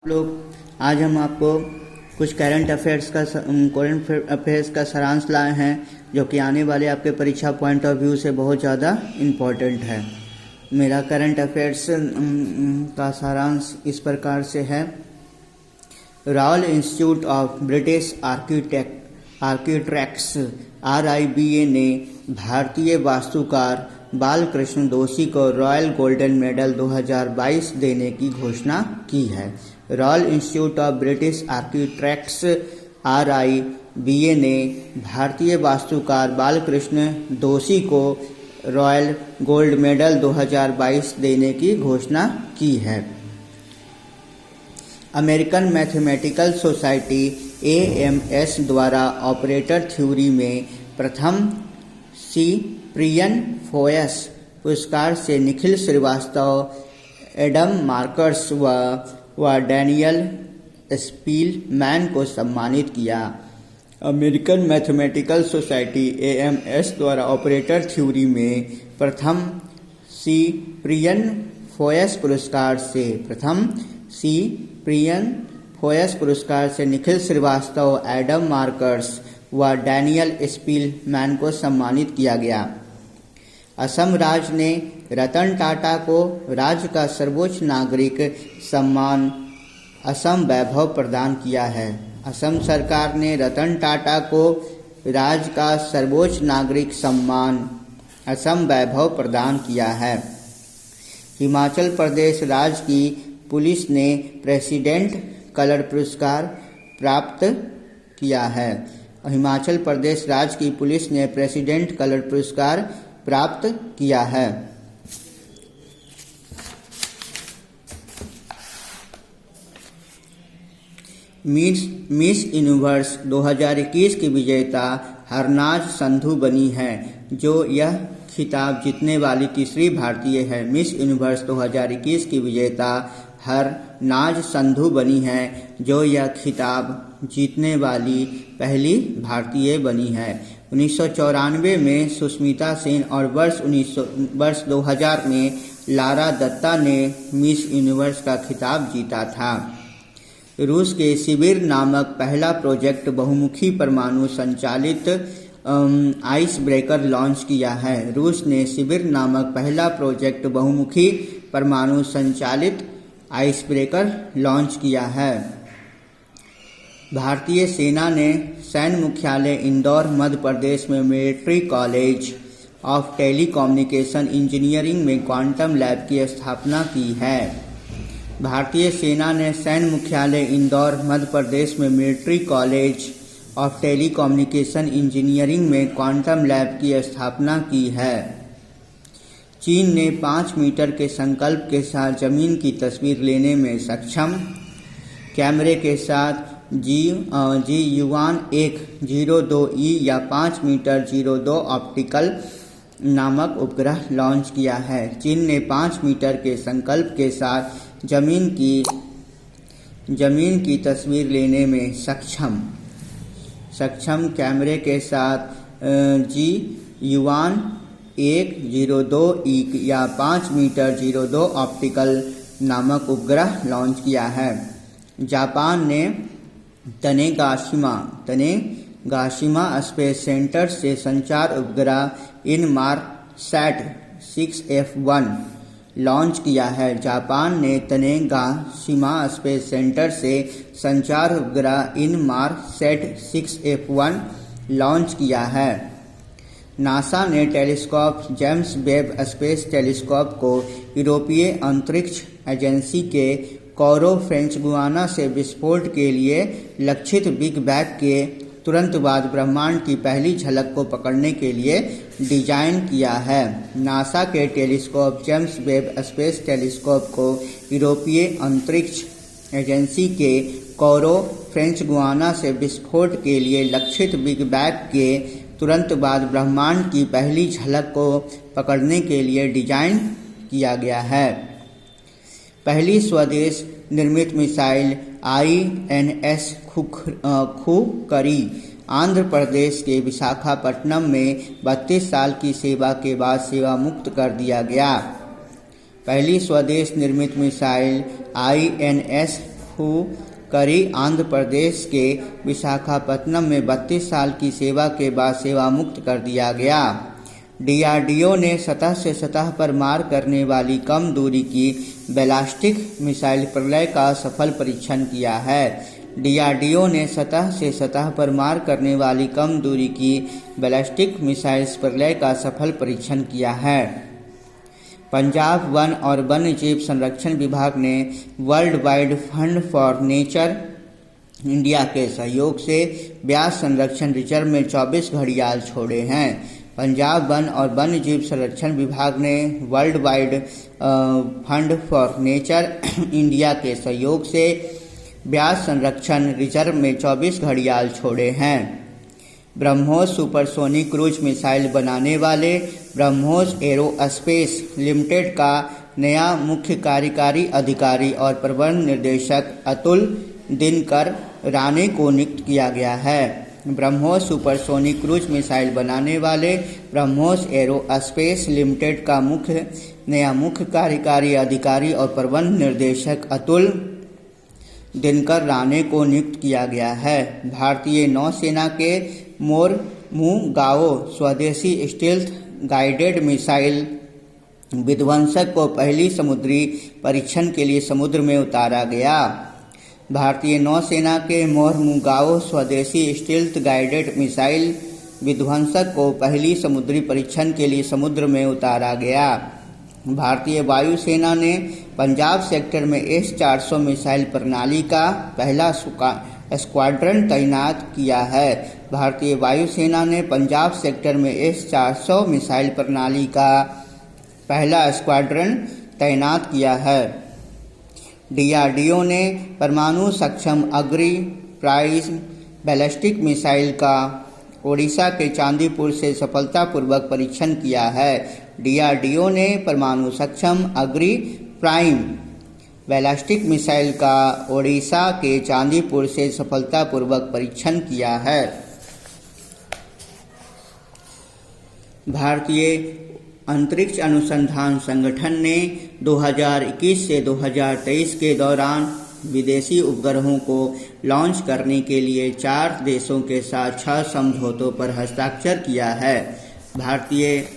लोग आज हम आपको कुछ करंट अफेयर्स का सारांश लाए हैं जो कि आने वाले आपके परीक्षा पॉइंट ऑफ व्यू से बहुत ज़्यादा इम्पोर्टेंट है। मेरा करंट अफेयर्स का सारांश इस प्रकार से है। Royal institute of British architects RIBA ने भारतीय वास्तुकार बालकृष्ण दोषी को रॉयल गोल्डन मेडल 2022 देने की घोषणा की है। Royal institute of British architects RIBA ने भारतीय वास्तुकार बालकृष्ण दोषी को रॉयल गोल्ड मेडल 2022 देने की घोषणा की है। अमेरिकन मैथमेटिकल सोसाइटी AMS द्वारा ऑपरेटर थ्योरी में प्रथम सिप्रियन फोयस पुरस्कार से निखिल श्रीवास्तव, एडम मार्कस व डैनियल स्पीलमैन को सम्मानित किया। अमेरिकन मैथमेटिकल सोसाइटी AMS द्वारा ऑपरेटर थ्योरी में प्रथम सिप्रियन फोयस पुरस्कार से निखिल श्रीवास्तव, एडम मार्कस व डैनियल स्पीलमैन को सम्मानित किया गया। असम राज्य ने रतन टाटा को राज्य का सर्वोच्च नागरिक सम्मान असम वैभव प्रदान किया है। असम सरकार ने रतन टाटा को राज्य का सर्वोच्च नागरिक सम्मान असम वैभव प्रदान किया है। हिमाचल प्रदेश राज्य की पुलिस ने प्रेसिडेंट कलर पुरस्कार प्राप्त किया है। हिमाचल प्रदेश राज्य की पुलिस ने प्रेसिडेंट कलर पुरस्कार प्राप्त किया है। मिस यूनिवर्स 2021 की विजेता हरनाज संधू बनी है, जो यह खिताब जीतने वाली तीसरी भारतीय है। मिस यूनिवर्स 2021 की विजेता हरनाज संधू बनी है, जो यह खिताब जीतने वाली पहली भारतीय बनी है। 1994 में सुष्मिता सेन और वर्ष 2000 में लारा दत्ता ने मिस यूनिवर्स का खिताब जीता था। रूस के सिबिर नामक पहला प्रोजेक्ट बहुमुखी परमाणु संचालित आइस ब्रेकर लॉन्च किया है। रूस ने सिबिर नामक पहला प्रोजेक्ट बहुमुखी परमाणु संचालित आइस ब्रेकर लॉन्च किया है। भारतीय सेना ने सैन्य मुख्यालय इंदौर मध्य प्रदेश में military college of telecommunication engineering में क्वांटम लैब की स्थापना की है। भारतीय सेना ने सैन्य मुख्यालय इंदौर मध्य प्रदेश में military college of telecommunication engineering में क्वांटम लैब की स्थापना की है। चीन ने 5 मीटर के संकल्प के साथ जमीन की तस्वीर लेने में सक्षम कैमरे के साथ Yuan 102E या 5 मीटर 02 ऑप्टिकल नामक उपग्रह लॉन्च किया है। चीन ने 5 मीटर के संकल्प के साथ जमीन की तस्वीर लेने में सक्षम कैमरे के साथ Yuan 102E या 5 मीटर 02 ऑप्टिकल नामक उपग्रह लॉन्च किया है। जापान ने तनेगाशिमा स्पेस सेंटर से संचार उपग्रह इनमारसैट 6F1 लॉन्च किया है। जापान ने तनेगाशिमा स्पेस सेंटर से संचार उपग्रह इनमारसैट 6F1 लॉन्च किया है। नासा ने telescope James Webb space telescope को यूरोपीय अंतरिक्ष एजेंसी के कोरो फ्रेंच गुआना से विस्फोट के लिए लक्षित बिग बैंग के तुरंत बाद ब्रह्मांड की पहली झलक को पकड़ने के लिए डिजाइन किया है। नासा के telescope James Webb space telescope को यूरोपीय अंतरिक्ष एजेंसी के कोरो फ्रेंच गुआना से विस्फोट के लिए लक्षित बिग बैंग के तुरंत बाद ब्रह्मांड की पहली झलक को पकड़ने के लिए डिजाइन किया गया है। पहली स्वदेश निर्मित मिसाइल INS खुकरी आंध्र प्रदेश के विशाखापट्टनम में 32 साल की सेवा के बाद सेवा मुक्त कर दिया गया। पहली स्वदेश निर्मित मिसाइल INS करी आंध्र प्रदेश के विशाखापत्तनम में 32 साल की सेवा के बाद सेवा मुक्त कर दिया गया। डीआरडीओ ने सतह से सतह पर मार करने वाली कम दूरी की बैलिस्टिक मिसाइल प्रलय का सफल परीक्षण किया है। डीआरडीओ ने सतह से सतह पर मार करने वाली कम दूरी की बैलिस्टिक मिसाइल प्रलय का सफल परीक्षण किया है। पंजाब वन और वन्य जीव संरक्षण विभाग ने world wide fund for nature India के सहयोग से ब्यास संरक्षण रिजर्व में 24 घड़ियाल छोड़े हैं। पंजाब वन और वन्य जीव संरक्षण विभाग ने world wide fund for nature India के सहयोग से ब्यास संरक्षण रिजर्व में 24 घड़ियाल छोड़े हैं। ब्रह्मोस सुपरसोनिक क्रूज मिसाइल बनाने वाले ब्रह्मोस एरोस्पेस लिमिटेड का नया मुख्य कार्यकारी अधिकारी और प्रबंध निर्देशक अतुल दिनकर राणे को नियुक्त किया गया है। ब्रह्मोस सुपरसोनिक क्रूज मिसाइल बनाने वाले ब्रह्मोस एरोस्पेस लिमिटेड का नया मुख्य कार्यकारी अधिकारी और प्रबंध निर्देशक अतुल दिनकर राणे को नियुक्त किया गया है। भारतीय नौसेना के मोरमुगाओ स्वदेशी स्टील्थ गाइडेड मिसाइल विध्वंसक को पहली समुद्री परीक्षण के लिए समुद्र में उतारा गया। भारतीय नौसेना के मोरमुगाओ स्वदेशी स्टील्थ गाइडेड मिसाइल विध्वंसक को पहली समुद्री परीक्षण के लिए समुद्र में उतारा गया। भारतीय वायुसेना ने पंजाब सेक्टर में S-400 मिसाइल प्रणाली का पहला स्क्वाड्रन तैनात किया है। भारतीय वायुसेना ने पंजाब सेक्टर में S-400 मिसाइल प्रणाली का पहला स्क्वाड्रन तैनात किया है। डीआरडीओ ने परमाणु सक्षम अग्नि प्राइम बैलिस्टिक मिसाइल का ओडिशा के चांदीपुर से सफलतापूर्वक परीक्षण किया है। डीआरडीओ ने परमाणु सक्षम अग्नि प्राइम बैलिस्टिक मिसाइल का ओडिशा के चांदीपुर से सफलतापूर्वक परीक्षण किया है। भारतीय अंतरिक्ष अनुसंधान संगठन ने 2021 से 2023 के दौरान विदेशी उपग्रहों को लॉन्च करने के लिए 4 देशों के साथ 6 समझौतों पर हस्ताक्षर किया है। भारतीय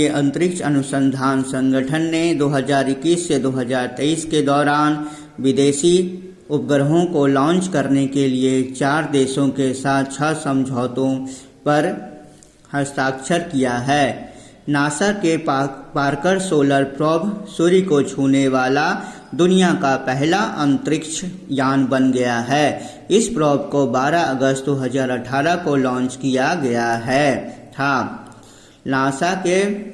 अंतरिक्ष अनुसंधान संगठन ने 2021 से 2023 के दौरान विदेशी उपग्रहों को लॉन्च करने के लिए 4 देशों के साथ 6 समझौतों पर हस्ताक्षर किया है। नासा के पार्कर सोलर प्रोब सूर्य को छूने वाला दुनिया का पहला अंतरिक्ष यान बन गया है। इस प्रोब को 12 अगस्त 2018 को लॉन्च किया गया था। नासा के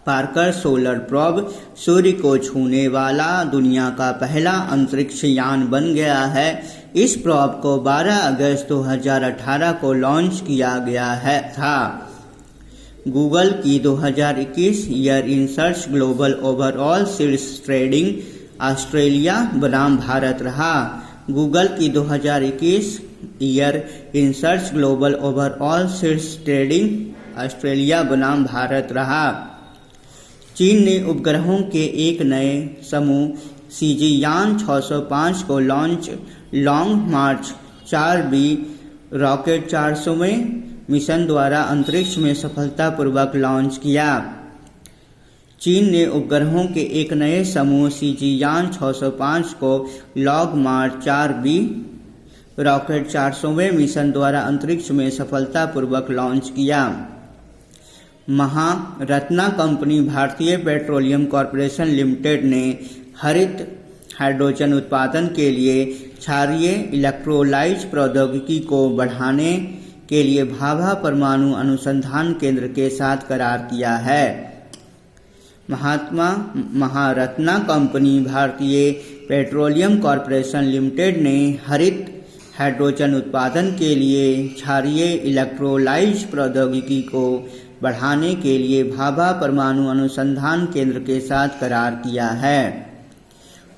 पार्कर सोलर प्रोब सूर्य को छूने वाला दुनिया का पहला अंतरिक्ष यान बन गया है। इस प्रोब को 12 अगस्त 2018 को लॉन्च किया गया था। गूगल की 2021 year in search global overall seeds trading Australia बनाम भारत रहा। गूगल की 2021 year in search global overall seeds trading Australia बनाम भारत रहा। चीन ने उपग्रहों के एक नए समूह सीजियान 605 को लॉन्ग मार्च 4B रॉकेट 400वें मिशन द्वारा अंतरिक्ष में सफलतापूर्वक लॉन्च किया। चीन ने उपग्रहों के एक नए समूह सीजियान 605 को लॉन्ग मार्च 4B रॉकेट 400वें मिशन द्वारा अंतरिक्ष में सफलतापूर्वक लॉन्च किया। महारत्ना कंपनी भारतीय पेट्रोलियम कॉर्पोरेशन लिमिटेड ने हरित हाइड्रोजन उत्पादन के लिए क्षारीय इलेक्ट्रोलाइज प्रौद्योगिकी को बढ़ाने के लिए भाभा परमाणु अनुसंधान केंद्र के साथ करार किया है। महारत्ना कंपनी भारतीय पेट्रोलियम कॉर्पोरेशन लिमिटेड ने हरित हाइड्रोजन उत्पादन के लिए क्षारीय इलेक्ट्रोलाइज प्रौद्योगिकी को बढ़ाने के लिए भाभा परमाणु अनुसंधान केंद्र के साथ करार किया है।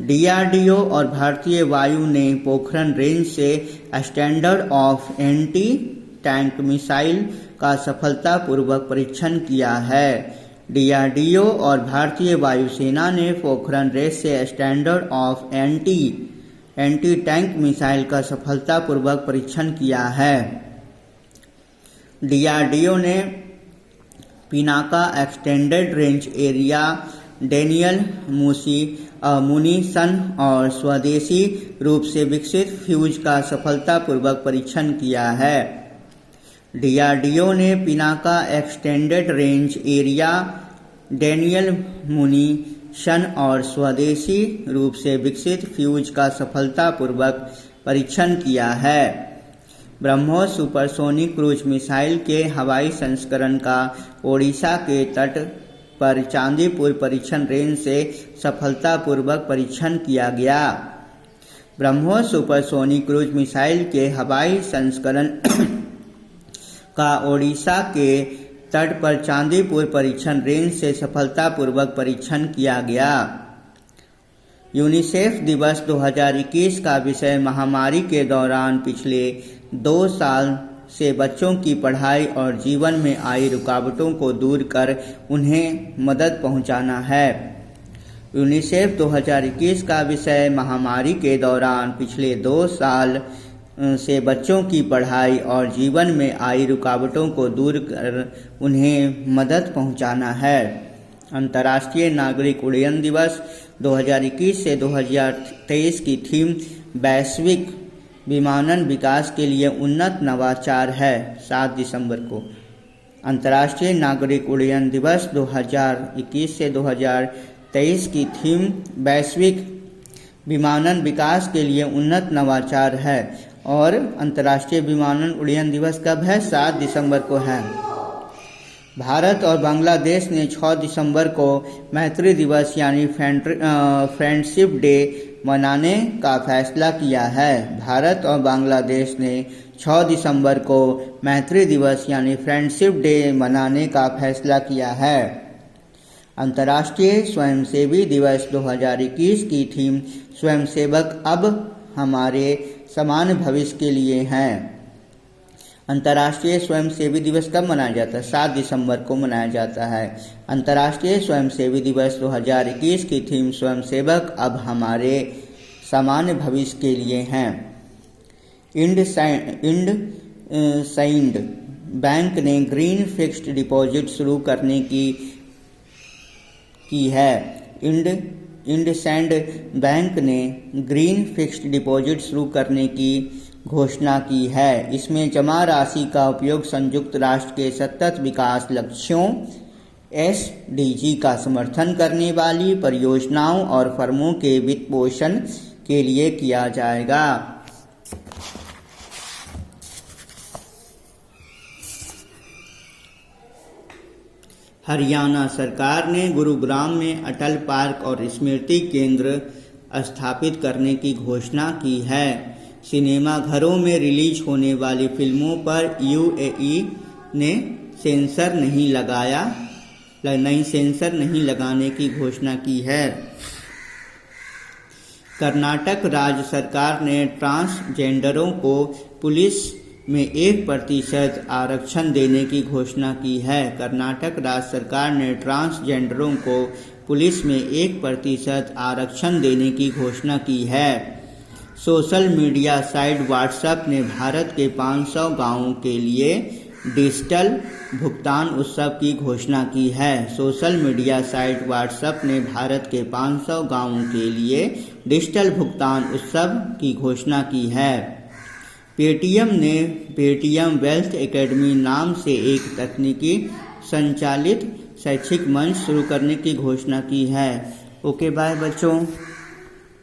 डीआरडीओ और भारतीय वायु ने पोखरण रेंज से standard of anti tank missile का सफलतापूर्वक परीक्षण किया है। डीआरडीओ और भारतीय वायुसेना ने पोखरण रेस से standard of anti tank missile का सफलतापूर्वक परीक्षण किया है। डीआरडीओ ने Pinaka extended range area denial munition और स्वदेशी रूप से विकसित फ्यूज का सफलतापूर्वक परीक्षण किया है। डीआरडीओ ने Pinaka extended range area denial munition और स्वदेशी रूप से विकसित फ्यूज का सफलतापूर्वक परीक्षण किया है। ब्रह्मोस सुपरसोनिक क्रूज मिसाइल के हवाई संस्करण का ओडिशा के तट पर चांदीपुर परीक्षण रेंज से सफलतापूर्वक परीक्षण किया गया। ब्रह्मोस सुपरसोनिक क्रूज मिसाइल के हवाई संस्करण का ओडिशा के तट पर चांदीपुर परीक्षण रेंज से सफलतापूर्वक परीक्षण किया गया। यूनिसेफ दिवस 2021 का विषय महामारी के दौरान पिछले 2 साल से बच्चों की पढ़ाई और जीवन में आई रुकावटों को दूर कर उन्हें मदद पहुंचाना है। यूनिसेफ 2021 का विषय महामारी के दौरान पिछले 2 साल से बच्चों की पढ़ाई और जीवन में आई रुकावटों को दूर कर उन्हें मदद पहुंचाना है। अंतर्राष्ट्रीय नागरिक उड्डयन दिवस 2021 से 2023 की थीम वैश्विक विमानन विकास के लिए उन्नत नवाचार है। 7 दिसंबर को अंतर्राष्ट्रीय नागरिक उड्डयन दिवस 2021 से 2023 की थीम वैश्विक विमानन विकास के लिए उन्नत नवाचार है। और अंतर्राष्ट्रीय विमानन उड्डयन दिवस कब है? 7 दिसंबर को है। भारत और बांग्लादेश ने 6 दिसंबर को मैत्री दिवस यानी फ्रेंडशिप डे मनाने का फैसला किया है। भारत और बांग्लादेश ने 6 दिसंबर को मैत्री दिवस यानी फ्रेंडशिप डे मनाने का फैसला किया है। अंतर्राष्ट्रीय स्वयंसेवी दिवस 2021 की थीम स्वयंसेवक अब हमारे समान भविष्य के लिए हैं। अंतर्राष्ट्रीय स्वयंसेवी दिवस कब मनाया जाता है? 7 दिसंबर को मनाया जाता है। अंतर्राष्ट्रीय स्वयंसेवी दिवस 2021 की थीम स्वयंसेवक अब हमारे समान भविष्य के लिए हैं। इंडसइंड बैंक ने ग्रीन फिक्स्ड डिपॉजिट शुरू करने की है। इंडसइंड बैंक ने ग्रीन फिक्स्ड डिपॉजिट शुरू करने की घोषणा की है। इसमें जमा राशि का उपयोग संयुक्त राष्ट्र के सतत विकास लक्ष्यों SDG का समर्थन करने वाली परियोजनाओं और फर्मों के वित्त पोषण के लिए किया जाएगा। हरियाणा सरकार ने गुरुग्राम में अटल पार्क और स्मृति केंद्र स्थापित करने की घोषणा की है। सिनेमाघरों में रिलीज होने वाली फिल्मों पर UAE ने सेंसर नहीं लगाने की घोषणा की है। कर्नाटक राज्य सरकार ने ट्रांसजेंडरों को पुलिस में 1% आरक्षण देने की घोषणा की है। कर्नाटक राज्य सरकार ने ट्रांसजेंडरों को पुलिस में 1% आरक्षण देने की घोषणा की है। सोशल मीडिया साइट व्हाट्सएप ने भारत के 500 गांवों के लिए डिजिटल भुगतान उत्सव की घोषणा की है। सोशल मीडिया साइट व्हाट्सएप ने भारत के 500 गांवों के लिए डिजिटल भुगतान उत्सव की घोषणा की है। पेटीएम ने पेटीएम वेल्थ एकेडमी नाम से एक तकनीकी संचालित शैक्षिक मंच शुरू करने की घोषणा की है। ओके बाय बच्चों।